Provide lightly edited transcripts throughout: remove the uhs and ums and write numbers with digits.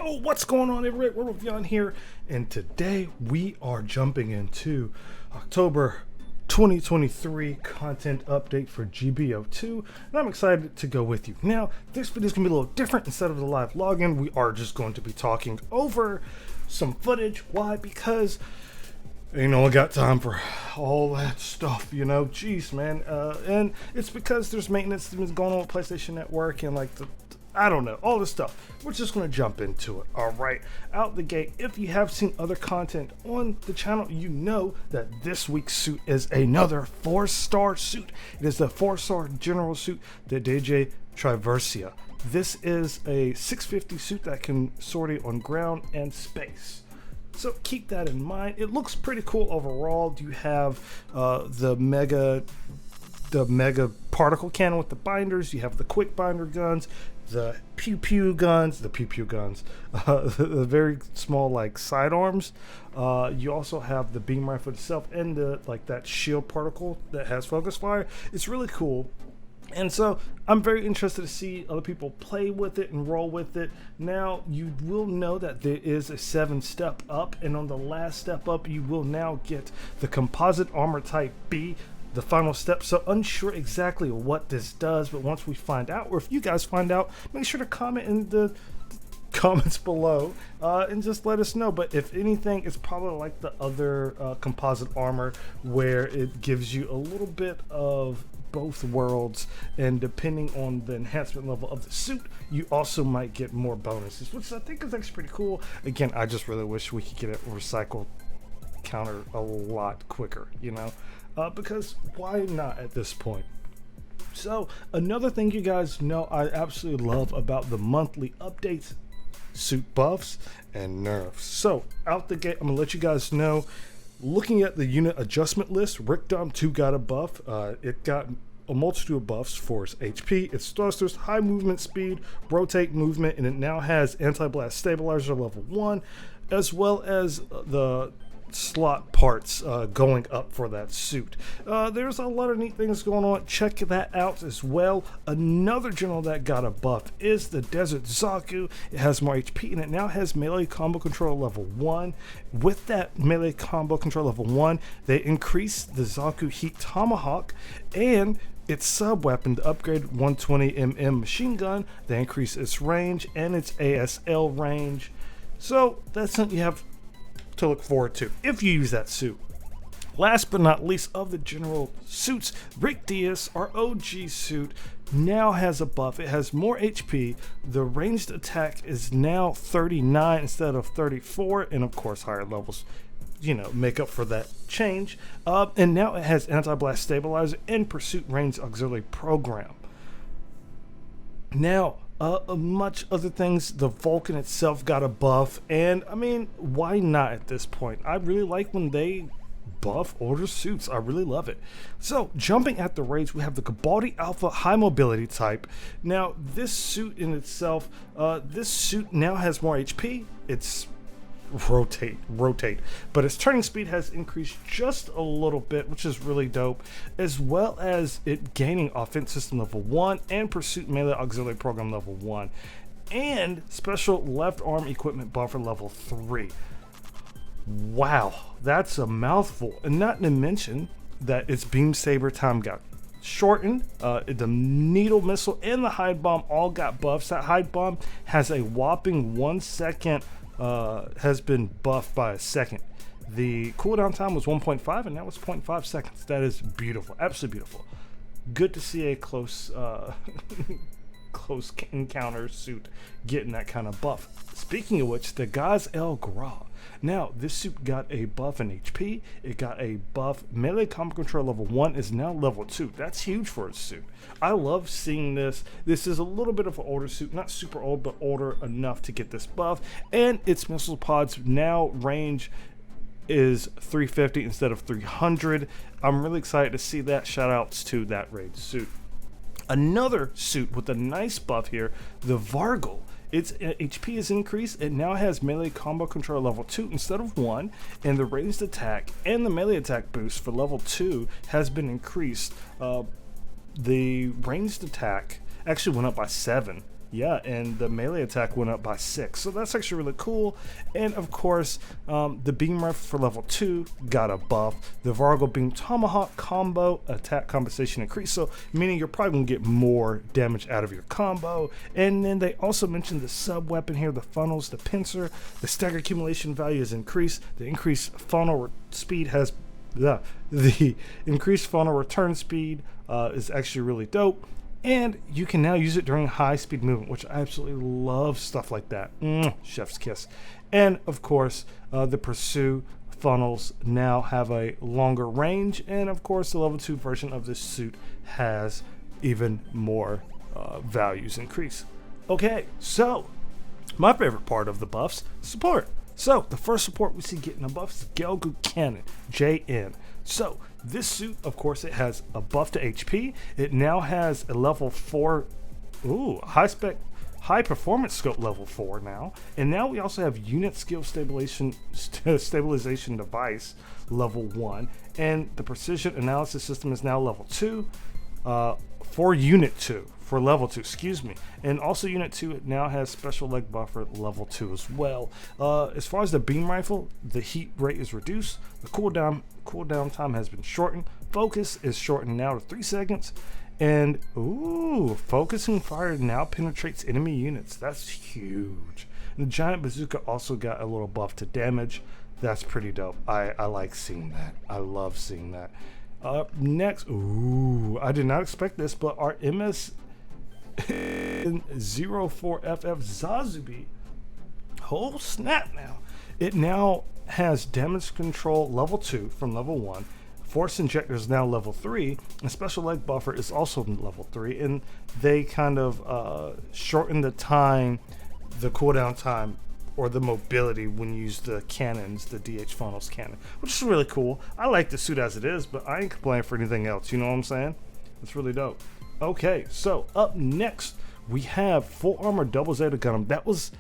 Yo, what's going on, everybody? We're Recon here, and today we are jumping into October 2023 content update for GBO2, and I'm excited to go with you. Now, this video is going to be a little different. Instead of the live login, we are just going to be talking over some footage. Why? Because ain't no one got time for all that stuff, you know. Jeez, man. And it's because there's maintenance that's going on with PlayStation Network and like I don't know, all this stuff. We're just going to jump into it. All right, out the gate, if you have seen other content on the channel, you know that this week's suit is another 4-star suit. It is the 4-star general suit, the Dijeh Traversia. This is a 650 suit that can sortie on ground and space. So keep that in mind. It looks pretty cool overall. You have the mega particle cannon with the binders. You have the quick binder guns, the pew guns, the very small like sidearms. You also have the beam rifle itself and the that shield particle that has focus fire. It's really cool. And so I'm very interested to see other people play with it and roll with it. Now, you will know that there is a 7-step up, and on the last step up, you will now get the Composite Armor Type B, the final step. So unsure exactly what this does, but once we find out, or if you guys find out, make sure to comment in the comments below and just let us know. But if anything, it's probably like the other composite armor, where it gives you a little bit of both worlds, and depending on the enhancement level of the suit, you also might get more bonuses, which I think is actually pretty cool. Again, I just really wish we could get a recycle counter a lot quicker, you know, because why not at this point? So another thing you guys know I absolutely love about the monthly updates: suit buffs and nerfs. So out the gate, I'm gonna let you guys know, looking at the unit adjustment list, Recon 2 got a buff. It got a multitude of buffs for its HP, its thrusters, high movement speed, rotate movement, and it now has anti-blast stabilizer level 1, as well as the slot parts going up for that suit. There's a lot of neat things going on. Check that out as well. Another general that got a buff is the Desert Zaku. It has more HP, and it now has melee combo control level 1. With that melee combo control level 1, they increased the Zaku Heat Tomahawk and its sub-weapon, the upgraded 120mm machine gun. They increase its range and its ASL range. So that's something you have to look forward to if you use that suit. Last but not least of the general suits, Rick Diaz, our OG suit, now has a buff. It has more HP. The ranged attack is now 39 instead of 34, and of course higher levels, you know, make up for that change. And now it has anti-blast stabilizer and pursuit range auxiliary program. Now, much other things, the Vulcan itself got a buff, and I mean, why not at this point? I really like when they buff older suits. I really love it. So jumping at the raids, we have the Galbaldy Alpha high mobility type. Now this suit in itself, this suit now has more HP. It's rotate, but its turning speed has increased just a little bit, which is really dope, as well as it gaining offense system level 1 and pursuit melee auxiliary program level 1 and special left arm equipment buffer level 3. Wow, that's a mouthful. And not to mention that its beam saber time got shortened. The needle missile and the hide bomb all got buffs. That hide bomb has a whopping 1 second, has been buffed by a second. The cooldown time was 1.5 and now it's 0.5 seconds. That is beautiful, absolutely beautiful. Good to see a close close encounter suit getting that kind of buff. Speaking of which, the Gaz El Gra. Now this suit got a buff in HP. It got a buff. Melee combo control level 1 is now level 2. That's huge for its suit. I love seeing this. This is a little bit of an older suit, not super old, but older enough to get this buff. And its missile pods now range is 350 instead of 300. I'm really excited to see that. Shout outs to that raid suit. Another suit with a nice buff here, the Vargal. Its HP is increased. It now has melee combo control level 2 instead of 1, and the ranged attack and the melee attack boost for level 2 has been increased. The ranged attack actually went up by 7 Yeah, and the melee attack went up by 6, so that's actually really cool. And of course, the beam rifle for level 2 got a buff. The Vargo beam tomahawk combo attack compensation increase, so meaning you're probably gonna get more damage out of your combo. And then they also mentioned the sub weapon here, the funnels, the pincer, the stagger accumulation value is increased. The increased funnel speed has the increased funnel return speed is actually really dope. And you can now use it during high speed movement, which I absolutely love stuff like that. Chef's kiss. And of course, the Pursue funnels now have a longer range. And of course, the level 2 version of this suit has even more values increase. Okay, so my favorite part of the buffs, support. So the first support we see getting a buff is Gelgu Cannon, JN. So this suit, of course, it has a buff to HP. It now has a level 4, high performance scope level 4 now. And now we also have unit skill stabilization device level 1. And the precision analysis system is now level 2 for unit 2. For level 2, excuse me. And also unit 2, it now has special leg buffer level 2 as well. As far as the beam rifle, the heat rate is reduced. The cooldown time has been shortened. Focus is shortened now to 3 seconds. And focusing fire now penetrates enemy units. That's huge. And the giant bazooka also got a little buff to damage. That's pretty dope. I like seeing that. I love seeing that. Next, I did not expect this, but our MS-04FF Sazabi, oh snap now. It now has damage control level 2 from level 1. Force injector is now level 3, and special leg buffer is also level 3, and they kind of shorten the time, the cooldown time, or the mobility when you use the cannons, the DH funnels cannon, which is really cool. I like the suit as it is, but I ain't complaining for anything else, you know what I'm saying? It's really dope. Okay, so up next, we have Full Armor Double Zeta Gundam. That was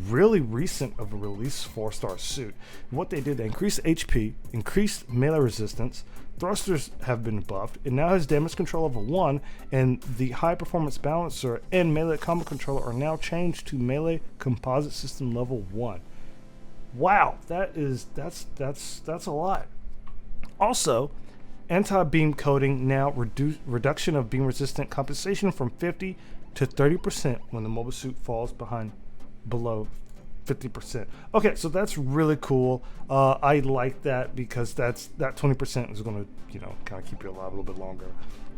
really recent of a release 4-star suit. What they did, they increased HP, increased melee resistance, thrusters have been buffed, it now has damage control level 1, and the high performance balancer and melee combo controller are now changed to melee composite system level 1. Wow, that's a lot. Also, anti-beam coating now reduction of beam resistant compensation from 50 to 30% when the mobile suit falls below 50%. Okay, so that's really cool. I like that because that 20% is going to, kind of keep you alive a little bit longer.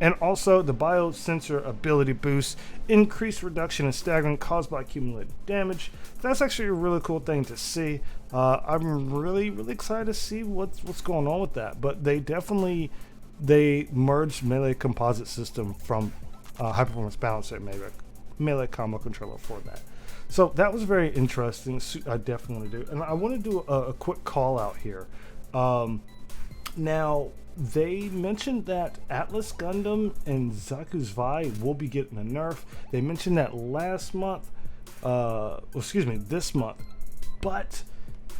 And also the biosensor ability boost, increased reduction in staggering caused by accumulated damage. That's actually a really cool thing to see. I'm really excited to see what's going on with that. But they merged melee composite system from high performance balancer and melee combo controller for that. So that was very interesting. I definitely want to do, and I want to do a quick call out here. Now they mentioned that Atlas Gundam and Zaku's Vi will be getting a nerf. They mentioned that last month, this month, but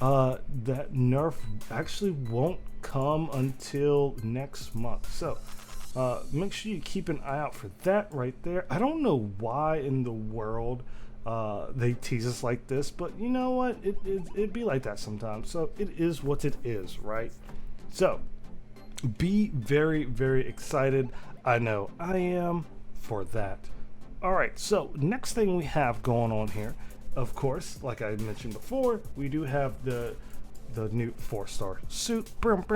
that nerf actually won't come until next month. So make sure you keep an eye out for that right there. I don't know why in the world they tease us like this, but you know what? It'd be like that sometimes. So it is what it is, right? So be very excited. I know I am for that. All right, so next thing we have going on here, of course, like I mentioned before, we do have the new 4-star suit. But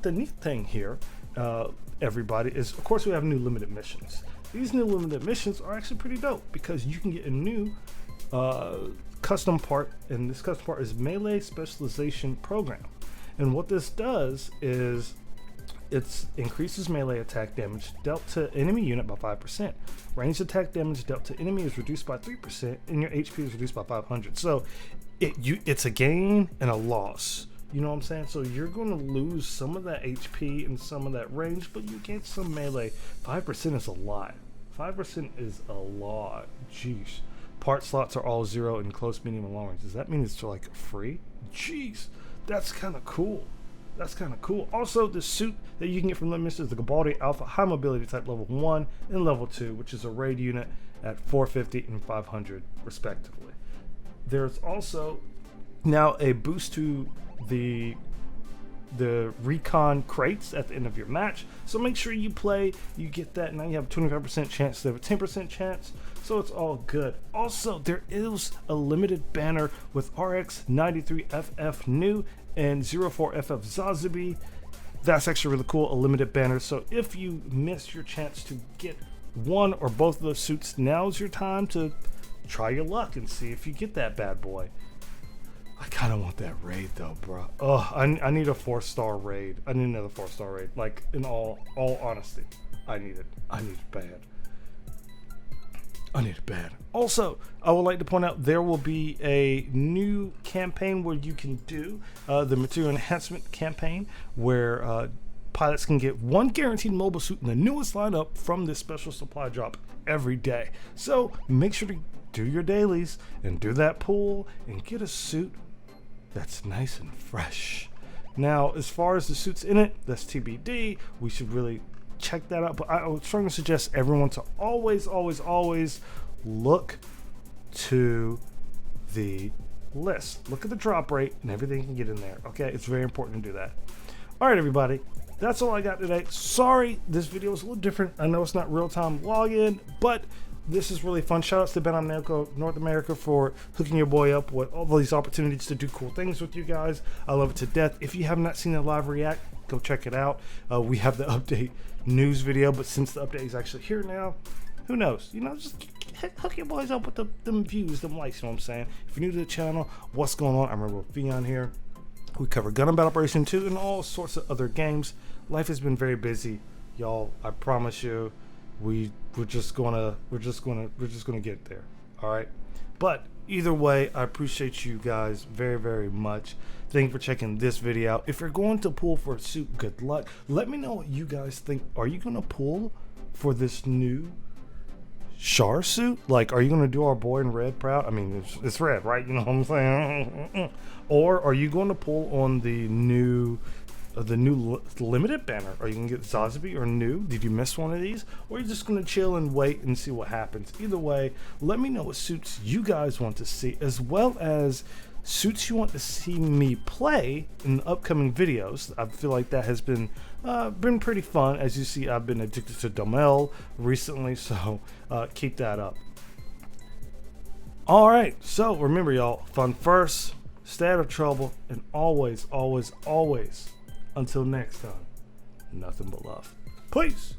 the neat thing here, everybody, is of course we have new limited missions. These new limited missions are actually pretty dope because you can get a new custom part, and this custom part is Melee Specialization Program. And what this does is it increases melee attack damage dealt to enemy unit by 5%. Ranged attack damage dealt to enemy is reduced by 3%, and your HP is reduced by 500. So it's a gain and a loss. You know what I'm saying? So you're going to lose some of that HP and some of that range, but you get some melee. 5% is a lot. 5% is a lot. Jeez. Part slots are all 0 in close, medium, and long range. Does that mean it's like free? Jeez. That's kind of cool. That's kind of cool. Also, the suit that you can get from Limitless is the Galbaldy Alpha High Mobility Type Level 1 and Level 2, which is a raid unit at 450 and 500 respectively. There's also now a boost to the Recon crates at the end of your match, so make sure you play, you get that. Now you have a 25% chance to have a 10% chance, so it's all good. Also, there is a limited banner with RX-93ff Nu and 04ff Sazabi. That's actually really cool, a limited banner. So if you miss your chance to get one or both of those suits, now's your time to try your luck and see if you get that bad boy. I kind of want that raid though, bro. Oh, I need a 4-star raid. I need another 4-star raid. Like, in all honesty, I need it. I need it bad. I need it bad. Also, I would like to point out there will be a new campaign where you can do the material enhancement campaign, where pilots can get one guaranteed mobile suit in the newest lineup from this special supply drop every day. So make sure to do your dailies and do that pull and get a suit that's nice and fresh. Now, as far as the suits in it, that's TBD. We should really check that out. But I would strongly suggest everyone to always look to the list. Look at the drop rate and everything you can get in there. Okay, it's very important to do that. All right, everybody. That's all I got today. Sorry, this video is a little different. I know it's not real-time login, but this is really fun. Shout outs to Ben Namco North America for hooking your boy up with all these opportunities to do cool things with you guys. I love it to death. If you have not seen the live react, go check it out. We have the update news video, but since the update is actually here now, who knows? You know, just hook your boys up with them views, them likes, you know what I'm saying? If you're new to the channel, what's going on? I remember with Vion here. We cover Gundam Battle Operation 2 and all sorts of other games. Life has been very busy, y'all. I promise you, we're just gonna get there. All right. But either way, I appreciate you guys very much. Thank you for checking this video out. If you're going to pull for a suit, good luck. Let me know what you guys think. Are you gonna pull for this new Char suit? Like, are you gonna do our boy in red proud? I mean, it's red, right? You know what I'm saying? Or are you going to pull on the new limited banner? Are you gonna get Sazabi or Nu? Did you miss one of these? Or are you just gonna chill and wait and see what happens? Either way, let me know what suits you guys want to see, as well as suits you want to see me play in the upcoming videos. I feel like that has been pretty fun. As you see, I've been addicted to Domel recently, so keep that up. All right, so remember, y'all, fun first, stay out of trouble, and always, until next time, nothing but love. Peace.